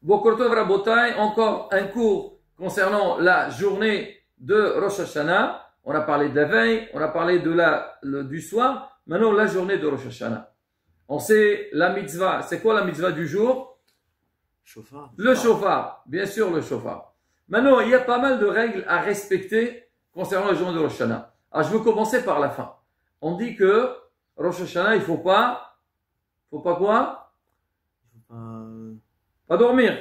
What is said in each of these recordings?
Boker Tov Rabotai, encore un cours concernant la journée de Rosh Hashanah. On a parlé de la veille, on a parlé du soir. Maintenant, la journée de Rosh Hashanah. On sait la mitzvah. C'est quoi la mitzvah du jour? Chauffard. Le shofar. Bien sûr, le shofar. Maintenant, il y a pas mal de règles à respecter concernant la journée de Rosh Hashanah. Alors, je veux commencer par la fin. On dit que Rosh Hashanah, il faut pas quoi? Pas dormir.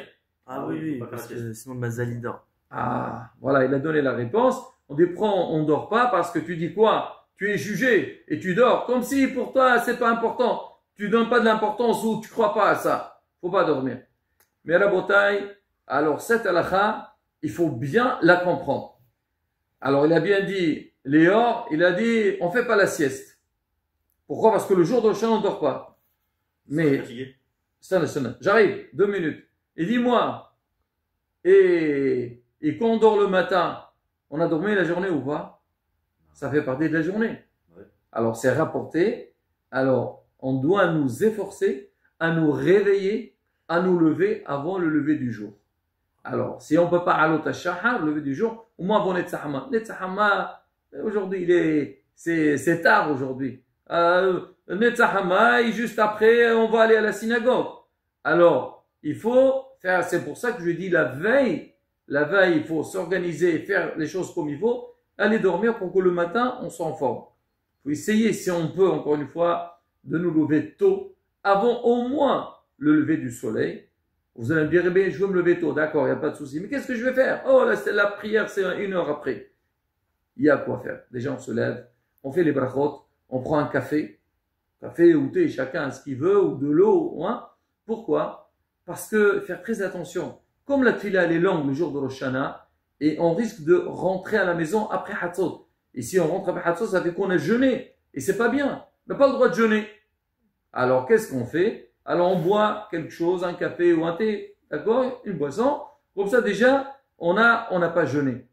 Ah oui, parce que sinon Mazali dort. Ah, voilà, il a donné la réponse. On dit, on dort pas parce que tu dis quoi? Tu es jugé et tu dors. Comme si pour toi, c'est pas important. Tu donnes pas de l'importance ou tu crois pas à ça. Faut pas dormir. Mais à la bataille, alors cette halakha, il faut bien la comprendre. Alors il a bien dit, Léor, il a dit, on fait pas la sieste. Pourquoi? Parce que le jour de Rosh Hashanah, on dort pas. Mais, j'arrive, 2 minutes. Et dis-moi, et quand on dort le matin, on a dormi la journée ou pas? Ça fait partie de la journée. Ouais. Alors c'est rapporté. Alors on doit nous efforcer à nous réveiller, à nous lever avant le lever du jour. Alors si on ne peut pas alot shahar, le lever du jour, au moins avant Netzahama. Netzahama, aujourd'hui c'est tard aujourd'hui. Netzahama, et juste après on va aller à la synagogue. Alors il faut faire, c'est pour ça que je dis la veille, il faut s'organiser, faire les choses comme il faut, aller dormir pour que le matin, on soit en forme. Il faut essayer, si on peut, encore une fois, de nous lever tôt, avant au moins le lever du soleil. Vous allez me dire, eh bien, je veux me lever tôt, d'accord, il n'y a pas de souci. Mais qu'est-ce que je vais faire? Oh, là, la prière, c'est 1 heure après. Il y a quoi faire. Déjà, on se lève, on fait les brachot, on prend un café ou thé, chacun ce qu'il veut, ou de l'eau, hein. Pourquoi? Parce que, faire très attention, comme la tefila elle est longue le jour de Rosh Hashanah, et on risque de rentrer à la maison après Hatzot. Et si on rentre après Hatzot, ça fait qu'on a jeûné. Et c'est pas bien. On n'a pas le droit de jeûner. Alors, qu'est-ce qu'on fait? Alors, on boit quelque chose, un café ou un thé, d'accord? Une boisson. Comme ça, déjà, on n'a pas jeûné.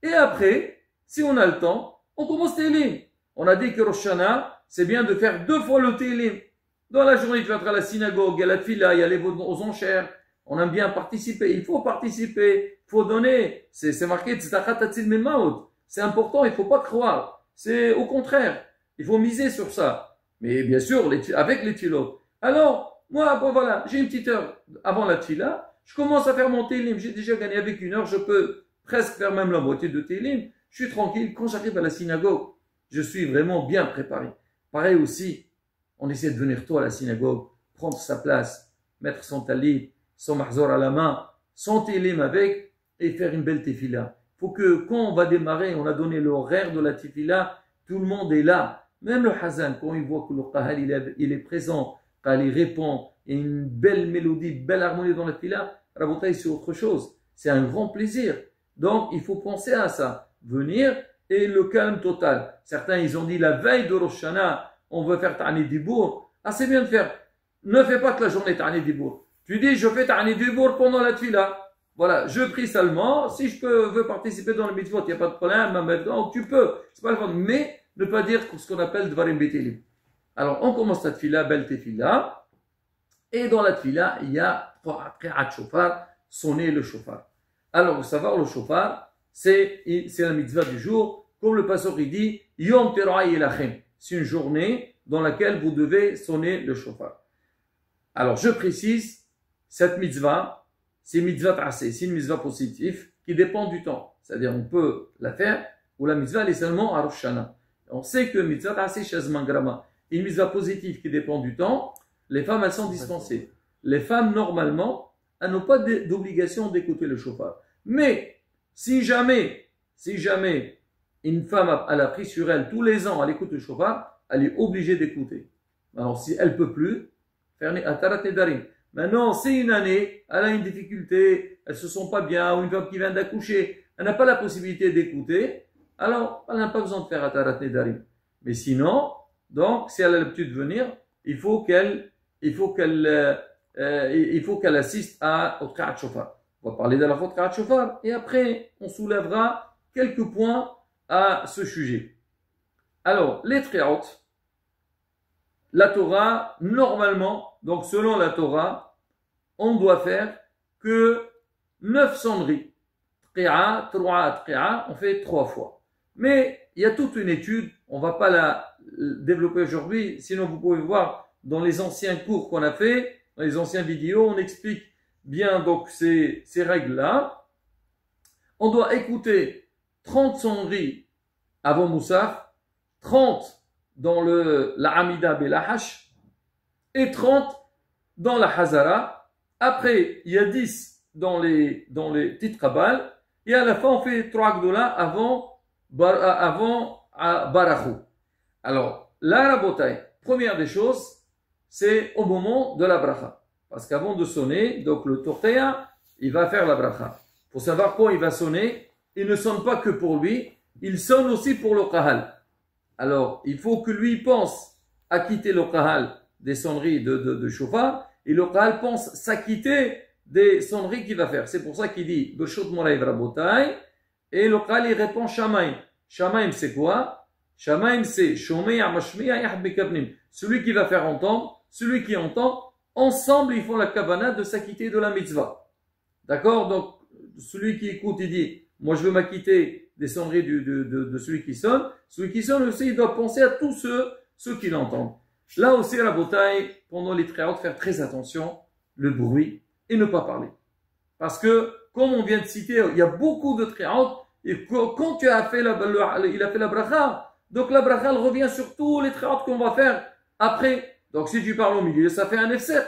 Et après, si on a le temps, on commence Télim. On a dit que Rosh Hashanah, c'est bien de faire 2 fois le Télim. Dans la journée, tu vas être à la synagogue, il y a la tefila, il y a les aux enchères. On aime bien participer. Il faut participer. Il faut donner. C'est marqué, c'est important. Il ne faut pas croire. C'est au contraire. Il faut miser sur ça. Mais bien sûr, avec les tilotes. Alors, moi, bon, voilà, j'ai une petite heure avant la tila. Je commence à faire mon télim. J'ai déjà gagné avec 1 heure. Je peux presque faire même la moitié de télim. Je suis tranquille. Quand j'arrive à la synagogue, je suis vraiment bien préparé. Pareil aussi, on essaie de venir tôt à la synagogue, prendre sa place, mettre son talit, son mahzor à la main, son télim avec, et faire une belle tefila. Il faut que quand on va démarrer, on a donné l'horaire de la tefila, tout le monde est là. Même le hazan, quand il voit que le qahal il est présent, quand il répond, et une belle mélodie, une belle harmonie dans la tefila, rabotaï c'est autre chose. C'est un grand plaisir. Donc il faut penser à ça. Venir et le calme total. Certains ils ont dit la veille de Rosh Hashanah, on veut faire Ta'ani Dibour. Ah c'est bien de faire. Ne fais pas que la journée Ta'ani Dibour. Tu dis, je fais Ta'ani Dibour pendant la tefila. Voilà, je prie seulement. Si je veux participer dans le mitzvot, il n'y a pas de problème. Maintenant, tu peux. C'est pas le problème. Mais ne pas dire ce qu'on appelle Dvarim Betelim. Alors, on commence la tefila, belle tefila. Et dans la tefila, il y a, après Ad Shofar, sonner le shofar. Alors, vous savez, le shofar, c'est la mitzvah du jour. Comme le pasteur il dit, Yom Teruah Yelachem. C'est une journée dans laquelle vous devez sonner le shofar. Alors, je précise, cette mitzvah, c'est mitzvah tracée, c'est une mitzvah positive qui dépend du temps. C'est-à-dire, on peut la faire, ou la mitzvah, elle est seulement à Rosh Hashanah. On sait que mitzvah tracée, shazman grama, une mitzvah positive qui dépend du temps, les femmes, elles sont dispensées. Les femmes, normalement, elles n'ont pas d'obligation d'écouter le shofar. Mais, si jamais une femme, elle a pris sur elle tous les ans, elle écoute le shofar, elle est obligée d'écouter. Alors, si elle ne peut plus, faire atarat nedarim. Maintenant, c'est une année, elle a une difficulté, elle se sent pas bien, ou une femme qui vient d'accoucher, elle n'a pas la possibilité d'écouter, alors elle n'a pas besoin de faire Atarat Nedarim. Mais sinon, donc, si elle a l'habitude de venir, il faut qu'elle assiste au Qira'at Shofar. On va parler de la faute Qira'at Shofar, et après, on soulèvera quelques points à ce sujet. Alors, les Tri'ot, la Torah, normalement, donc selon la Torah, on doit faire que 9 sonneries. Tqi'a, 3 tqi'a, on fait 3 fois. Mais il y a toute une étude, on ne va pas la développer aujourd'hui, sinon vous pouvez voir dans les anciens cours qu'on a fait, dans les anciennes vidéos, on explique bien donc ces règles-là. On doit écouter 30 sonneries avant Moussaf, 30 dans la Amida Belahash et 30 dans la Hazara. Après, il y a 10 dans les petites kabal et à la fin, on fait 3 gdola avant Barachou. Alors, la Rabotai, première des choses, c'est au moment de la bracha. Parce qu'avant de sonner, donc le Torteya, il va faire la bracha. Il faut savoir quand il va sonner, il ne sonne pas que pour lui, il sonne aussi pour le kahal. Alors, il faut que lui pense à quitter le kahal des sonneries de shofar, et le kahal pense s'acquitter des sonneries qu'il va faire. C'est pour ça qu'il dit Beshot Moraï Rabotai, et le kahal il répond Shamaim. Shamaim c'est quoi? Shamaim c'est Shomei Amashmiya Yahd Bekabnim. Celui qui va faire entendre, celui qui entend, ensemble ils font la kavana de s'acquitter de la mitzvah. D'accord? Donc, celui qui écoute, il dit, moi je veux m'acquitter des sonneries de celui qui sonne. Celui qui sonne aussi, il doit penser à tous ceux qui l'entendent. Là aussi, la bataille, pendant les tréautes, faire très attention, le bruit, et ne pas parler. Parce que, comme on vient de citer, il y a beaucoup de tréautes, et quand tu as fait il a fait la bracha, donc la bracha, elle revient sur tous les tréautes qu'on va faire après. Donc si tu parles au milieu, ça fait un F7.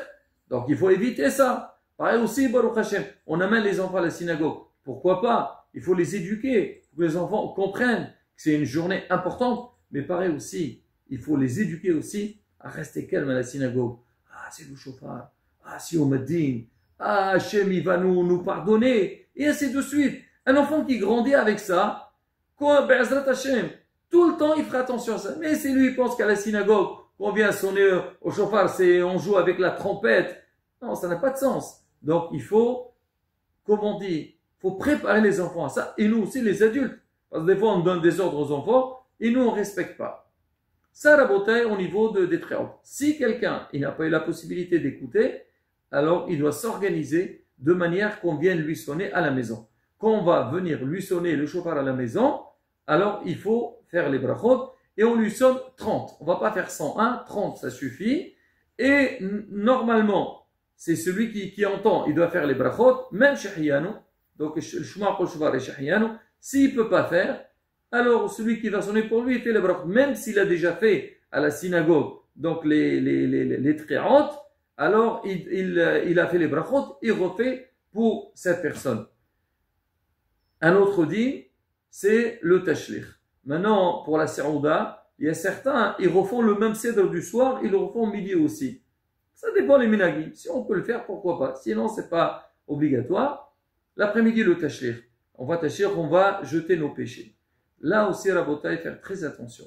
Donc il faut éviter ça. Pareil aussi, Baruch Hashem, on amène les enfants à la synagogue. Pourquoi pas? Il faut les éduquer, pour que les enfants comprennent que c'est une journée importante. Mais pareil aussi, il faut les éduquer aussi à rester calme à la synagogue. Ah, c'est le shofar. Ah, si on me dit, ah, Hashem, il va nous pardonner. Et ainsi de suite. Un enfant qui grandit avec ça, quoi, Be'ezrat Hashem, tout le temps, il fera attention à ça. Mais si lui, il pense qu'à la synagogue, qu'on vient sonner au shofar, on joue avec la trompette. Non, ça n'a pas de sens. Donc, il faut, comme on dit, il faut préparer les enfants à ça. Et nous aussi, les adultes. Parce que des fois, on donne des ordres aux enfants et nous, on ne respecte pas. Ça, la beauté au niveau des tréautes. Si quelqu'un, il n'a pas eu la possibilité d'écouter, alors il doit s'organiser de manière qu'on vienne lui sonner à la maison. Quand on va venir lui sonner le shofar à la maison, alors il faut faire les brachot et on lui sonne 30. On ne va pas faire 101, 30 ça suffit. Et normalement, c'est celui qui entend, il doit faire les brachot, même Shahiyanu. Donc, le Shema Kol Shofar et Shahiyanu. S'il ne peut pas faire, alors celui qui va sonner pour lui, il fait les brachot. Même s'il a déjà fait à la synagogue, donc les tréautes, alors il a fait les brachot, il refait pour cette personne. Un autre dit, c'est le tashlich. Maintenant, pour la Saouda, il y a certains, ils refont le même cèdre du soir, ils le refont au midi aussi. Ça dépend les minagim. Si on peut le faire, pourquoi pas. Sinon, c'est pas obligatoire. L'après-midi, le tashlich. On va tashlich, on va jeter nos péchés. Là aussi, Rabotai, faire très attention.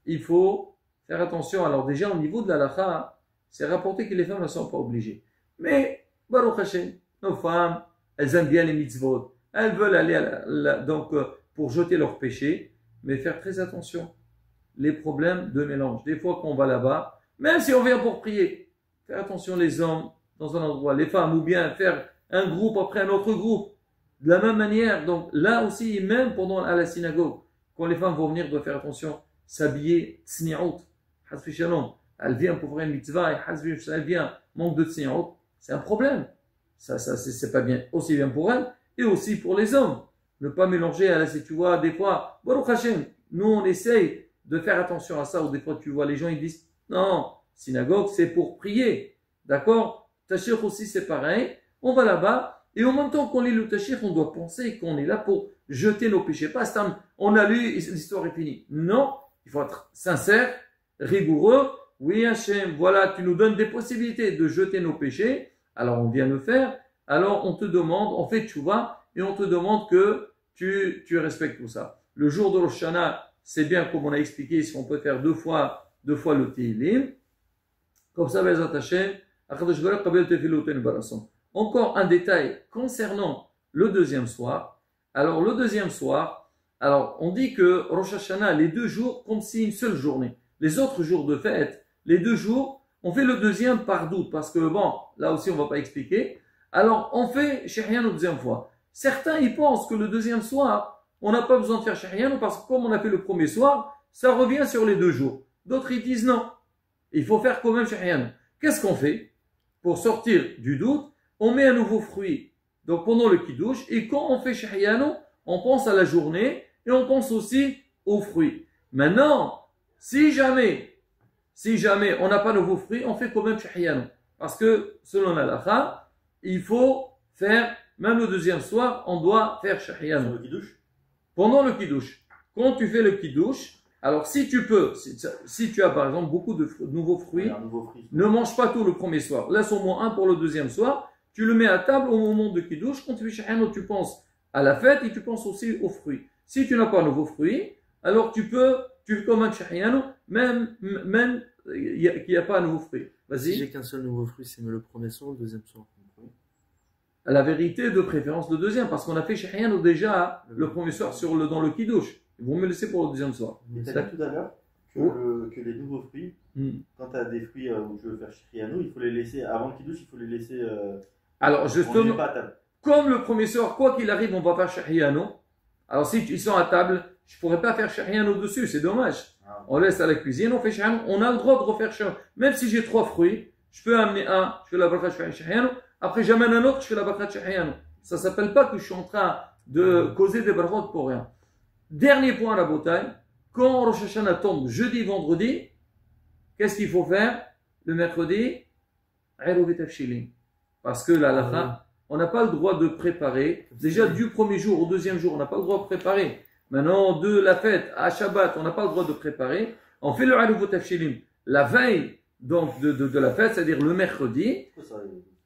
Il faut faire attention. Alors déjà, au niveau de la lacha, c'est rapporté que les femmes ne sont pas obligées. Mais, Baruch Hashem, nos femmes, elles aiment bien les mitzvot. Elles veulent aller donc pour jeter leurs péchés, mais faire très attention. Les problèmes de mélange. Des fois qu'on va là-bas, même si on vient pour prier, faire attention les hommes dans un endroit, les femmes, ou bien faire un groupe après un autre groupe. De la même manière, donc là aussi, même à la synagogue, quand les femmes vont venir, doivent faire attention, s'habiller, tsni'out, hasbi shalom. Elle vient pour faire une mitzvah, et hasbi shalom, elle vient, manque de tsni'out, c'est un problème. Ça c'est pas bien, aussi bien pour elle, et aussi pour les hommes. Ne pas mélanger, là, si tu vois, des fois, Baruch Hashem, nous on essaye de faire attention à ça, ou des fois tu vois les gens ils disent, non, synagogue c'est pour prier, d'accord? Tashir aussi c'est pareil, on va là-bas, et en même temps qu'on lit le tashir, on doit penser qu'on est là pour jeter nos péchés. Pas on a lu, l'histoire est finie. Non, il faut être sincère, rigoureux. Oui Hachem, voilà, tu nous donnes des possibilités de jeter nos péchés, alors on vient le faire, alors on te demande, on fait tchouva, et on te demande que tu respectes tout ça. Le jour de Rosh Hashanah, c'est bien comme on a expliqué, si on peut faire deux fois le Tehillim. Comme ça, Bezat Hashem, encore un détail concernant le deuxième soir. Alors, le deuxième soir, alors on dit que Rosh Hashanah, les 2 jours, comme si une seule journée. Les autres jours de fête, les 2 jours, on fait le deuxième par doute, parce que bon, là aussi on ne va pas expliquer. Alors, on fait Shahyan au deuxième fois. Certains, ils pensent que le deuxième soir, on n'a pas besoin de faire Shahyan parce que comme on a fait le premier soir, ça revient sur les 2 jours. D'autres, ils disent non. Il faut faire quand même Shahyan. Qu'est-ce qu'on fait? Pour sortir du doute, on met un nouveau fruit. Donc, pendant le Kiddush, et quand on fait Shahyan, on pense à la journée et on pense aussi aux fruits. Maintenant, si jamais on n'a pas de nouveau fruit, on fait quand même Shahyan. Parce que, selon l'halakha, il faut faire, même le deuxième soir, on doit faire Shahyan. Sur le Kiddush? Pendant le Kiddush. Quand tu fais le Kiddush, alors si tu peux, si tu as par exemple beaucoup de nouveaux fruits, ne mange pas tout le premier soir. Laisse au moins un pour le deuxième soir. Tu le mets à table au moment de Kiddush. Quand tu fais Shahyan, tu penses à la fête et tu penses aussi aux fruits. Si tu n'as pas de nouveaux fruits, alors tu fais comme un Shahyan, même qu'il n'y a pas de nouveaux fruits. Vas-y. Si j'ai qu'un seul nouveau fruit, c'est le premier soir ou le deuxième soir? La vérité, de préférence le deuxième, parce qu'on a fait Shahyan déjà le premier soir dans le Kiddush. Ils vont me laisser pour le deuxième soir. Mais tu as dit tout à l'heure que les nouveaux fruits, quand tu as des fruits où tu veux faire Shahyan, il faut les laisser, avant le Kiddush, il faut les laisser. Alors, justement, pas à table. Comme le premier soir, quoi qu'il arrive, on va faire Shahyan. Alors, si ils sont à table, je ne pourrais pas faire Shahyan au-dessus, c'est dommage. On laisse à la cuisine, on fait Shahyan, on a le droit de refaire Shahyan. Même si j'ai 3 fruits, je peux amener un, je fais la bracha, je fais un Shahyan. Après, j'amène un autre, je fais la bracha de Shahyan. Ça ne s'appelle pas que je suis en train de causer des brachot pour rien. Dernier point à la bouteille, quand Rosh Hashanah tombe jeudi, vendredi, qu'est-ce qu'il faut faire le mercredi? Parce que là, on n'a pas le droit de préparer. Déjà, du premier jour au deuxième jour, on n'a pas le droit de préparer. Maintenant, de la fête à Shabbat, on n'a pas le droit de préparer. On fait le Aruvot Tafshilim la veille donc, de la fête, c'est-à-dire le mercredi.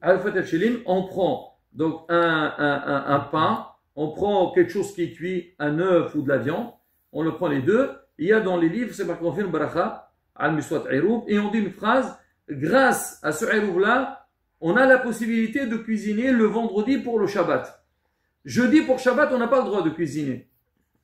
Aruvot Tafshilim, on prend donc un pain, on prend quelque chose qui est cuit, un œuf ou de la viande, on le prend les deux. Il y a dans les livres, c'est parce qu'on fait une bracha, al-miswat iroub, et on dit une phrase, grâce à ce iroub-là, on a la possibilité de cuisiner le vendredi pour le Shabbat. Jeudi pour Shabbat, on n'a pas le droit de cuisiner.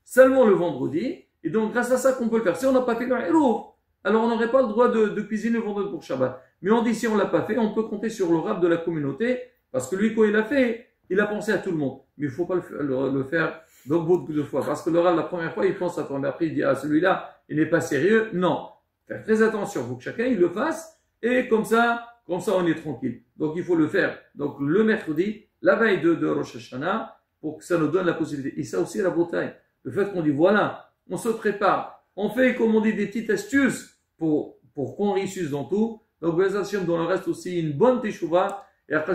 Seulement le vendredi, et donc grâce à ça qu'on peut le faire. Si on n'a pas fait le iroub, alors on n'aurait pas le droit de cuisiner le vendredi pour Shabbat. Mais on dit si on ne l'a pas fait, on peut compter sur le rab de la communauté, parce que lui, quand il l'a fait, il a pensé à tout le monde. Mais il ne faut pas le faire donc beaucoup de fois. Parce que le rab, la première fois, il pense à toi. Mais après, il dit, ah, celui-là, il n'est pas sérieux. Non. Faire très attention. Il faut que chacun, il le fasse. Et comme ça, on est tranquille. Donc, il faut le faire. Donc, le mercredi, la veille de Rosh Hashanah, pour que ça nous donne la possibilité. Et ça aussi, la bouteille. Le fait qu'on dit, voilà, on se prépare. On fait, comme on dit, des petites astuces pour qu'on réussisse dans tout. Donc, dans le reste aussi, une bonne teshuva. Et après,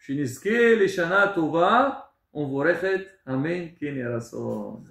שנזכה לשנה טובה ומבורכת, אמן כן יהיה רצון.